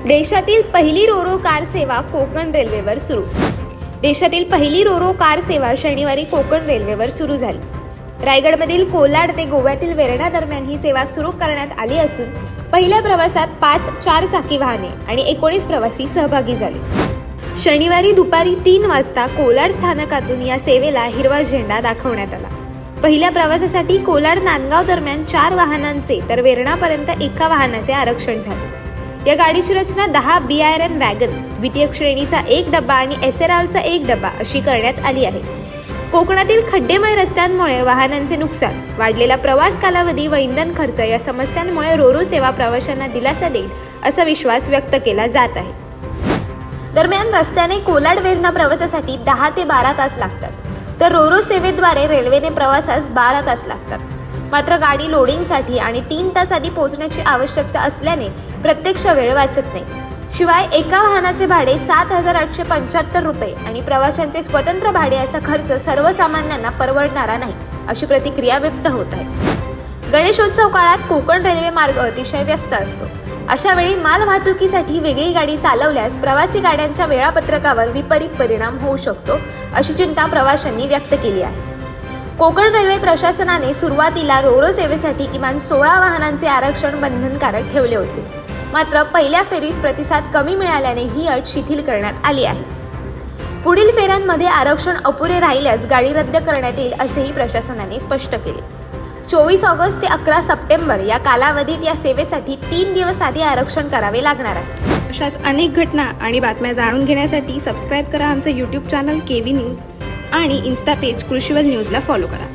देशातील पहिली Ro-Ro car सेवा कोकण रेल्वेवर सुरू. देशातील पहिली रोरो कार सेवा शनिवारी कोकण रेल्वेवर सुरू झाली. रायगडमधील कोलाड ते गोव्यातील वेर्णा दरम्यान ही सेवा सुरू करण्यात आली असून पहिल्या प्रवासात 5 4-चाकी वाहने आणि 19 प्रवासी सहभागी झाले. शनिवारी दुपारी 3 वाजता कोलाड स्थानकातून या सेवेला हिरवा झेंडा दाखवण्यात आला. पहिल्या प्रवासासाठी कोलाड नांदगाव दरम्यान 4 वाहनांचे तर वेर्णापर्यंत 1 वाहनाचे आरक्षण झाले. या गाडीची रचना 10 BRM वॅगन, द्वितीय श्रेणीचा 1 डब्बा आणि एसआरआरचा 1 डब्बा अशी करण्यात आली आहे. कोकणातील खड्डेमय रस्त्यांमुळे वाहनांचे नुकसान, वाढलेला प्रवास कालावधी व इंधन खर्च या समस्यांमुळे रोरो सेवा प्रवाशांना दिलासा देईल असा विश्वास व्यक्त केला जात आहे. दरम्यान रस्त्याने कोलाड वेर्णा प्रवासासाठी 10 ते 12 तास लागतात, तर रोरो सेवेद्वारे रेल्वेने प्रवासास 12 तास लागतात. मात्र गाडी लोडिंगसाठी आणि 3 तास आधी पोहोचण्याची आवश्यकता असल्याने प्रत्यक्ष वेळ वाचत नाही. शिवाय एका वाहनाचे भाडे 7,875 रुपये आणि प्रवाशांचे स्वतंत्र भाडे असा खर्च सर्वसामान्यांना परवडणारा नाही अशी प्रतिक्रिया व्यक्त होत आहे. गणेशोत्सव काळात कोकण रेल्वे मार्ग अतिशय व्यस्त असतो. अशा वेळी माल वाहतुकीसाठी वेगळी गाडी चालवल्यास प्रवासी गाड्यांच्या वेळापत्रकावर विपरीत परिणाम होऊ शकतो अशी चिंता प्रवाशांनी व्यक्त केली आहे. कोकण रेल्वे प्रशासनाने सुरुवातीला रोरो सेवेसाठी किमान 16 वाहनांचे आरक्षण बंधनकारक ठेवले होते. मात्र पहिल्या फेरीस प्रतिसाद कमी मिळाल्याने ही अट शिथिल करण्यात आली आहे. पुढील फेऱ्यांमध्ये आरक्षण अपुरे राहिल्यास गाडी रद्द करण्यात येईल असेही प्रशासनाने स्पष्ट केले. 24 ऑगस्ट ते 11 सप्टेंबर या कालावधीत या सेवेसाठी 3 दिवस आधी आरक्षण करावे लागणार आहे. अशाच अनेक घटना आणि बातम्या जाणून घेण्यासाठी सबस्क्राईब करा आमचं YouTube चॅनल KV न्यूज आणि इन्स्टा पेज कृषीवल न्यूजला फॉलो करा.